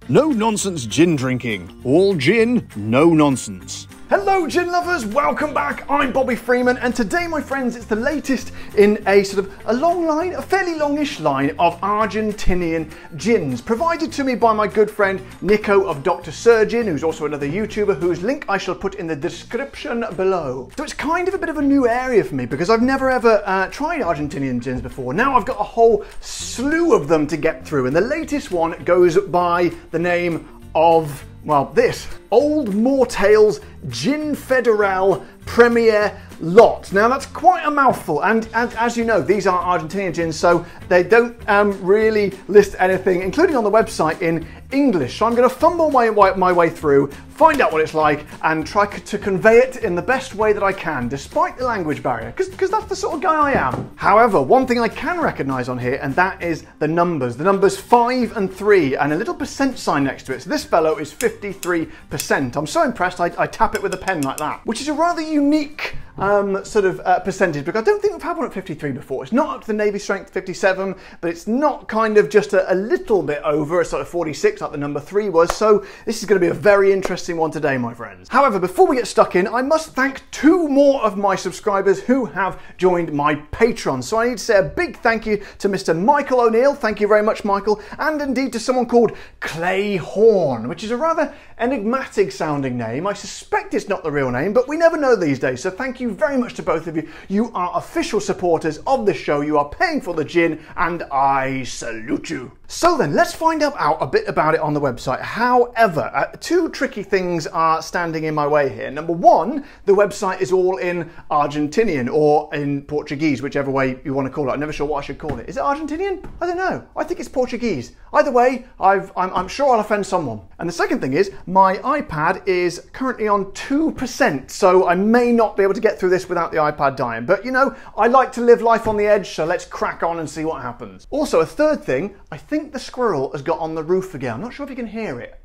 No nonsense gin drinking. All gin, no nonsense. Hello gin lovers, welcome back. I'm Bobby Freeman, and today, my friends, it's the latest in a sort of a long line, a fairly longish line of Argentinian gins, provided to me by my good friend Nico of Dr. Sergin, who's also another YouTuber, whose link I shall put in the description below. So it's kind of a bit of a new area for me because I've never ever tried Argentinian gins before. Now I've got a whole slew of them to get through, and the latest one goes by the name of, well, this Old Mortales Gin Federal Premier Lot. Now that's quite a mouthful, and as you know, these are Argentinian gins, so they don't really list anything, including on the website, in English. So I'm going to fumble my way through, find out what it's like, and try to convey it in the best way that I can, despite the language barrier, because that's the sort of guy I am. However, one thing I can recognise on here, and that is the numbers 5 and 3, and a little percent sign next to it. So this fellow is 53%. I'm so impressed I tap it with a pen like that, which is a rather unique percentage, because I don't think we've had one at 53 before. It's not up to the Navy strength 57, but it's not kind of just a little bit over a sort of 46 like the number 3 was. So this is going to be a very interesting one today, my friends. However, before we get stuck in, I must thank 2 more of my subscribers who have joined my Patreon. So I need to say a big thank you to Mr. Michael O'Neill. Thank you very much, Michael. And indeed to someone called Clay Horn, which is a rather enigmatic sounding name. I suspect it's not the real name, but we never know these days. So thank you very much to both of you. You are official supporters of the show. You are paying for the gin, and I salute you. So then, let's find out a bit about it on the website. However, 2 tricky things are standing in my way here. Number one, the website is all in Argentinian or in Portuguese, whichever way you want to call it. I'm never sure what I should call it. Is it Argentinian? I don't know. I think it's Portuguese. Either way, I'm sure I'll offend someone. And the second thing is, my iPad is currently on 2%, so I may not be able to get through this without the iPad dying. But you know, I like to live life on the edge, so let's crack on and see what happens. Also, a third thing, I think the squirrel has got on the roof again. I'm not sure if you can hear it.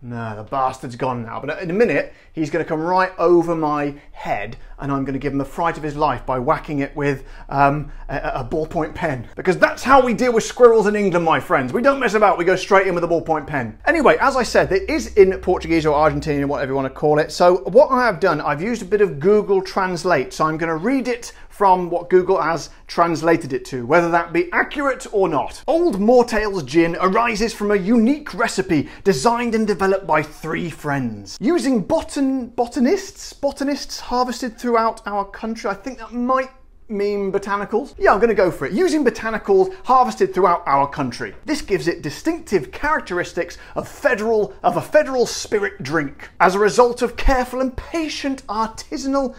No, the bastard's gone now. But in a minute, he's going to come right over my head, and I'm going to give him the fright of his life by whacking it with a ballpoint pen. Because that's how we deal with squirrels in England, my friends. We don't mess about, we go straight in with a ballpoint pen. Anyway, as I said, it is in Portuguese or Argentinian, whatever you want to call it. So what I have done, I've used a bit of Google Translate. So I'm going to read it from what Google has translated it to, whether that be accurate or not. Old Mortales gin arises from a unique recipe designed and developed by 3 friends. Using botanists harvested throughout our country. I think that might mean botanicals. Yeah, I'm going to go for it. Using botanicals harvested throughout our country. This gives it distinctive characteristics of a federal spirit drink. As a result of careful and patient artisanal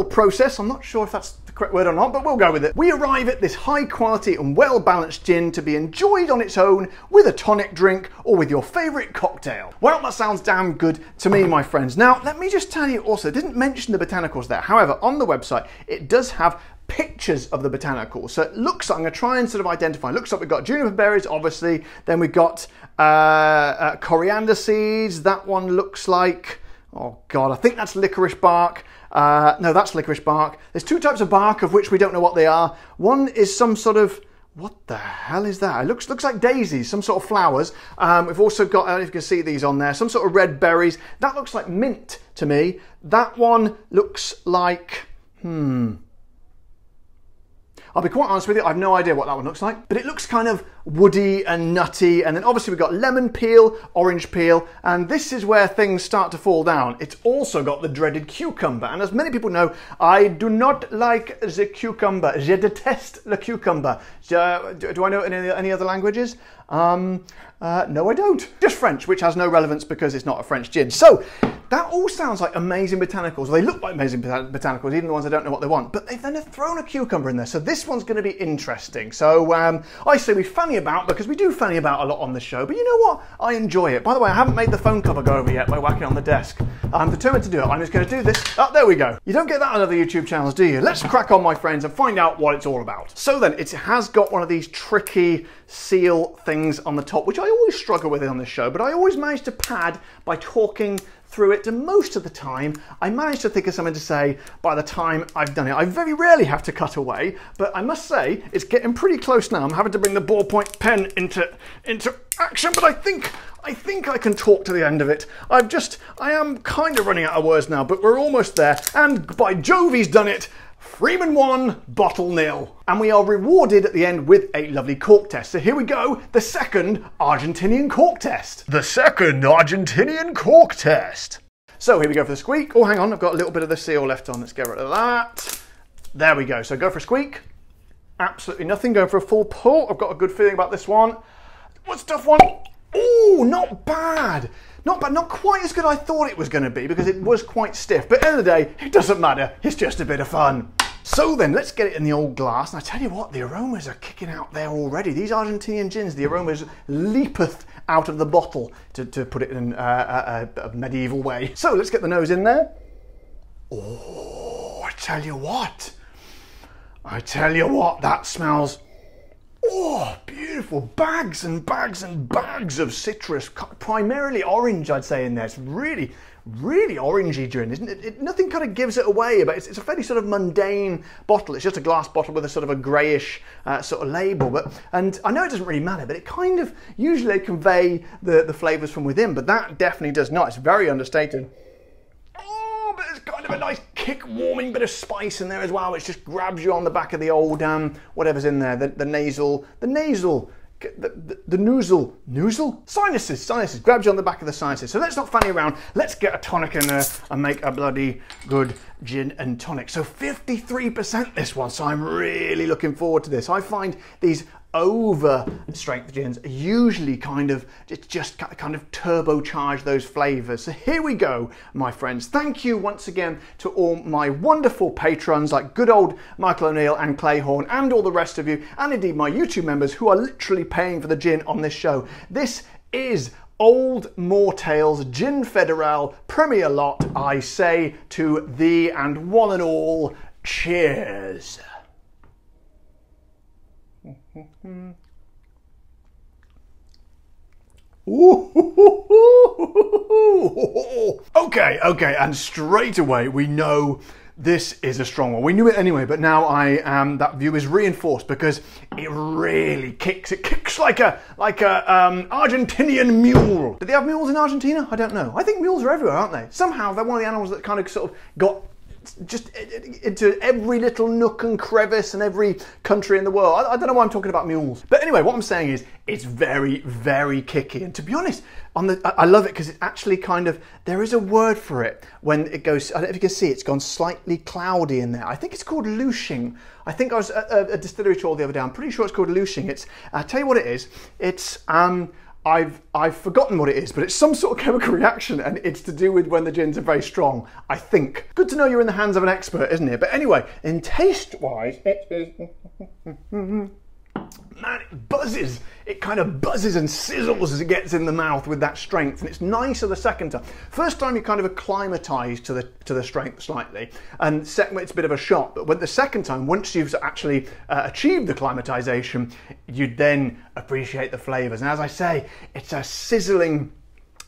process. I'm not sure if that's the correct word or not, but we'll go with it. We arrive at this high quality and well balanced gin to be enjoyed on its own, with a tonic drink, or with your favourite cocktail. Well, that sounds damn good to me, my friends. Now, let me just tell you also, it didn't mention the botanicals there. However, on the website, it does have pictures of the botanicals. So it looks like, I'm going to try and sort of identify. It looks like we've got juniper berries, obviously. Then we've got coriander seeds. That one looks like, oh God, I think that's licorice bark. No, that's licorice bark. There's 2 types of bark of which we don't know what they are. One is some sort of, what the hell is that? It looks like daisies, some sort of flowers. We've also got, I don't know if you can see these on there, some sort of red berries. That looks like mint to me. That one looks like, I'll be quite honest with you, I have no idea what that one looks like, but it looks kind of woody and nutty. And then obviously we've got lemon peel, orange peel, and this is where things start to fall down. It's also got the dreaded cucumber, and as many people know, I do not like the cucumber. Je déteste le cucumber. Do I know any other languages? No, I don't. Just French, which has no relevance because it's not a French gin. So that all sounds like amazing botanicals. They look like amazing botanicals, even the ones I don't know what they want. But they've thrown a cucumber in there, so this one's going to be interesting. So I say we fanny about, because we do fanny about a lot on the show. But you know what? I enjoy it. By the way, I haven't made the phone cover go over yet by whacking it on the desk. I'm determined to do it. I'm just going to do this. Oh, there we go. You don't get that on other YouTube channels, do you? Let's crack on, my friends, and find out what it's all about. So then, it has got one of these tricky seal things on the top, which I always struggle with on this show, but I always manage to pad by talking through it, and most of the time I manage to think of something to say by the time I've done it. I very rarely have to cut away, but I must say it's getting pretty close now. I'm having to bring the ballpoint pen into action, but I think I can talk to the end of it. I am kind of running out of words now, but we're almost there, and by Jove, he's done it. Freeman 1, bottle 0. And we are rewarded at the end with a lovely cork test. So here we go, the second Argentinian cork test. The second Argentinian cork test. So here we go for the squeak. Oh, hang on, I've got a little bit of the seal left on. Let's get rid of that. There we go. So go for a squeak. Absolutely nothing. Going for a full pull. I've got a good feeling about this one. What's a tough one? Oh, not bad. Not bad, not quite as good as I thought it was going to be because it was quite stiff. But at the end of the day, it doesn't matter. It's just a bit of fun. So then, let's get it in the old glass. And I tell you what, the aromas are kicking out there already. These Argentinian gins, the aromas leapeth out of the bottle, to put it in a medieval way. So let's get the nose in there. Oh, I tell you what, that smells... Oh, beautiful. Bags and bags and bags of citrus, primarily orange, I'd say, in there. It's really, really orangey gin, isn't it? Nothing kind of gives it away, but it's a fairly sort of mundane bottle. It's just a glass bottle with a sort of a greyish sort of label. And I know it doesn't really matter, but it kind of usually convey the flavours from within, but that definitely does not. It's very understated. But there's kind of a nice kick-warming bit of spice in there as well, which just grabs you on the back of the old, whatever's in there, the noozle, sinuses, grabs you on the back of the sinuses. So let's not fanny around, let's get a tonic in there and make a bloody good gin and tonic. So 53% this one, so I'm really looking forward to this. I find these over strength gins usually kind of turbocharge those flavors. So here we go, my friends. Thank you once again to all my wonderful patrons like good old Michael O'Neill and Clay Horn and all the rest of you, and indeed my YouTube members who are literally paying for the gin on this show. This is Old Moortales Gin Federal Premier Lot. I say to thee and one and all, cheers. Okay, and straight away we know this is a strong one. We knew it anyway, but now that view is reinforced because it really kicks. It kicks like a Argentinian mule. Do they have mules in Argentina? I don't know. I think mules are everywhere, aren't they? Somehow they're one of the animals that kind of sort of got just into every little nook and crevice in every country in the world. I don't know why I'm talking about mules. But anyway, what I'm saying is it's very, very kicky. And to be honest, I love it because it's actually kind of, there is a word for it when it goes, I don't know if you can see, it's gone slightly cloudy in there. I think it's called lushing. I think I was at a distillery tour the other day. I'm pretty sure it's called lushing. I'll tell you what it is. It's, I've forgotten what it is, but it's some sort of chemical reaction, and it's to do with when the gins are very strong, I think. Good to know you're in the hands of an expert, isn't it? But anyway, in taste-wise, it is... Man, it buzzes. It kind of buzzes and sizzles as it gets in the mouth with that strength, and it's nicer the second time. First time you kind of acclimatise to the strength slightly, and second it's a bit of a shock. But when the second time, once you've actually achieved the acclimatisation, you then appreciate the flavours. And as I say, it's a sizzling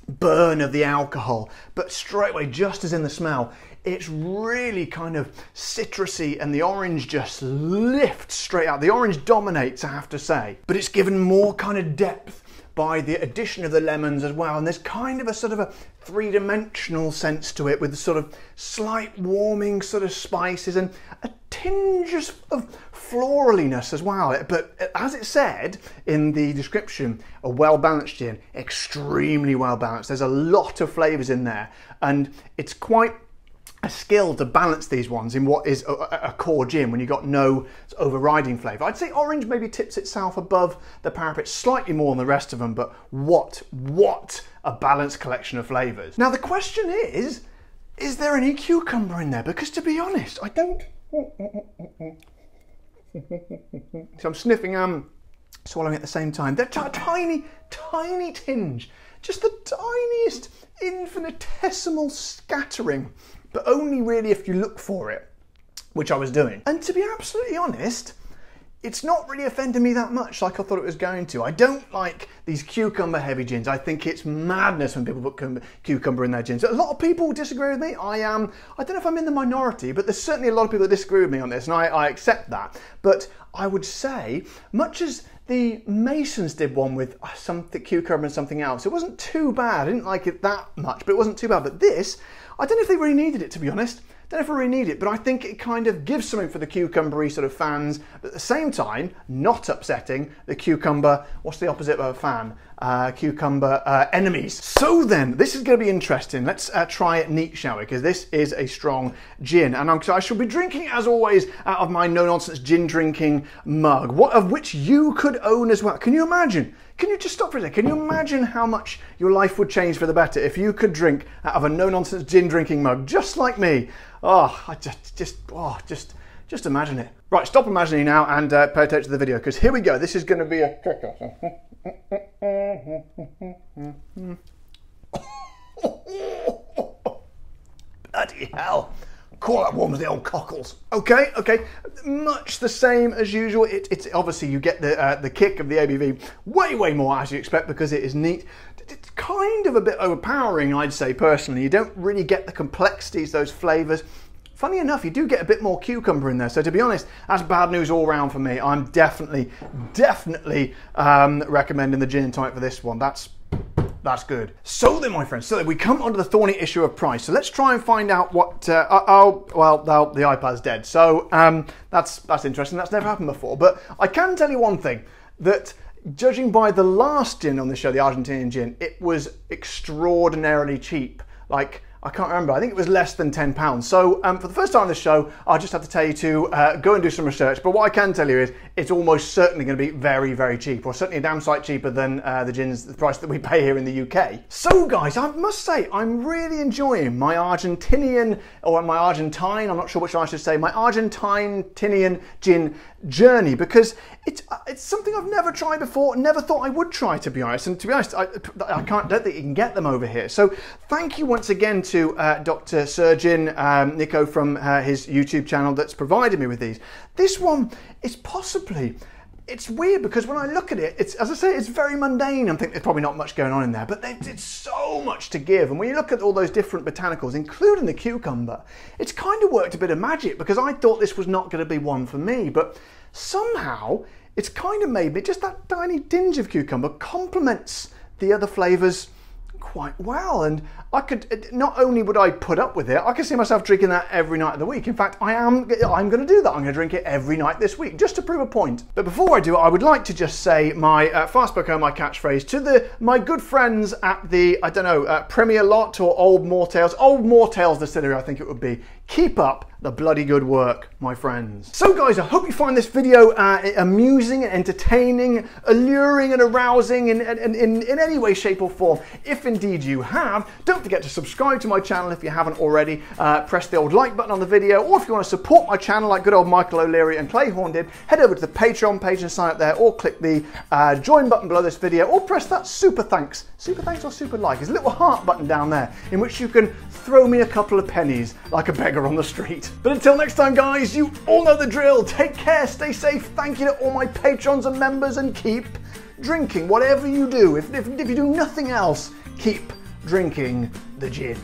burn of the alcohol, but straight away, just as in the smell, it's really kind of citrusy, and the orange just lifts straight out. The orange dominates, I have to say, but it's given more kind of depth by the addition of the lemons as well, and there's kind of a sort of a three-dimensional sense to it with sort of slight warming sort of spices and a tinge of floraliness as well. But as it said in the description, a well-balanced gin, extremely well-balanced. There's a lot of flavours in there, and it's quite a skill to balance these ones in what is a core gin when you've got no overriding flavour. I'd say orange maybe tips itself above the parapet slightly more than the rest of them, but what a balanced collection of flavours. Now the question is there any cucumber in there? Because to be honest, I don't... So I'm sniffing and swallowing at the same time. They're tiny tinge. Just the tiniest infinitesimal scattering, but only really if you look for it, which I was doing. And to be absolutely honest, it's not really offending me that much like I thought it was going to. I don't like these cucumber heavy gins. I think it's madness when people put cucumber in their gins. A lot of people disagree with me. I don't know if I'm in the minority, but there's certainly a lot of people that disagree with me on this, and I accept that. But I would say, much as the Masons did one with something cucumber and something else, it wasn't too bad. I didn't like it that much, but it wasn't too bad. But this, I don't know if they really needed it, to be honest. Don't know if I really need it, but I think it kind of gives something for the cucumbery sort of fans, but at the same time, not upsetting the cucumber, what's the opposite of a fan? Cucumber enemies. So then, this is going to be interesting. Let's try it neat, shall we? Because this is a strong gin, and I shall be drinking, as always, out of my no-nonsense gin drinking mug, of which you could own as well. Can you imagine? Can you just stop for a second? Can you imagine how much your life would change for the better if you could drink out of a no-nonsense gin drinking mug, just like me? Oh, I just imagine it. Right, stop imagining now and pay attention to the video, because here we go. This is going to be a kicker. Bloody hell. Call that one with the old cockles. Okay, much the same as usual. It's obviously you get the kick of the ABV way more as you expect because it is neat. It's kind of a bit overpowering, I'd say personally. You don't really get the complexities, those flavours. Funny enough, you do get a bit more cucumber in there. So to be honest, that's bad news all round for me. I'm definitely recommending the gin and tonic for this one. That's good. So then, my friends, so then we come onto the thorny issue of price. So let's try and find out what, the iPad's dead. So that's interesting. That's never happened before. But I can tell you one thing, that judging by the last gin on the show, the Argentinian gin, it was extraordinarily cheap. Like, I can't remember, I think it was less than £10. So for the first time on this show, I'll just have to tell you to go and do some research. But what I can tell you is it's almost certainly going to be very cheap, or certainly a damn sight cheaper than the price that we pay here in the UK. So guys, I must say, I'm really enjoying my Argentinian, or my Argentine, I'm not sure which I should say, my Argentinian gin journey, because it's something I've never tried before, never thought I would try, to be honest. And to be honest, I don't think you can get them over here. So thank you once again to Dr. Sergin, Nico from his YouTube channel that's provided me with these. This one is possibly, it's weird because when I look at it, it's, as I say, it's very mundane. I think there's probably not much going on in there, but it's so much to give. And when you look at all those different botanicals, including the cucumber, it's kind of worked a bit of magic, because I thought this was not going to be one for me, but somehow it's kind of made me, just that tiny tinge of cucumber complements the other flavours quite well. And I could, not only would I put up with it, I can see myself drinking that every night of the week. In fact, I'm going to do that. I'm going to drink it every night this week, just to prove a point. But before I do it, I would like to just say my fast book my catchphrase to my good friends at the, I don't know, Premier Lot or Old Moortales Distillery, I think it would be. Keep up the bloody good work, my friends. So guys, I hope you find this video amusing and entertaining, alluring and arousing in any way, shape or form. If indeed you have, don't forget to subscribe to my channel if you haven't already. Press the old like button on the video, or if you want to support my channel like good old Michael O'Leary and Clay Horn did, head over to the Patreon page and sign up there, or click the join button below this video, or press that super thanks or super like. There's a little heart button down there in which you can throw me a couple of pennies like a beggar on the street. But until next time guys, you all know the drill. Take care, stay safe. Thank you to all my patrons and members, and keep drinking whatever you do. If you do nothing else, keep drinking the gin.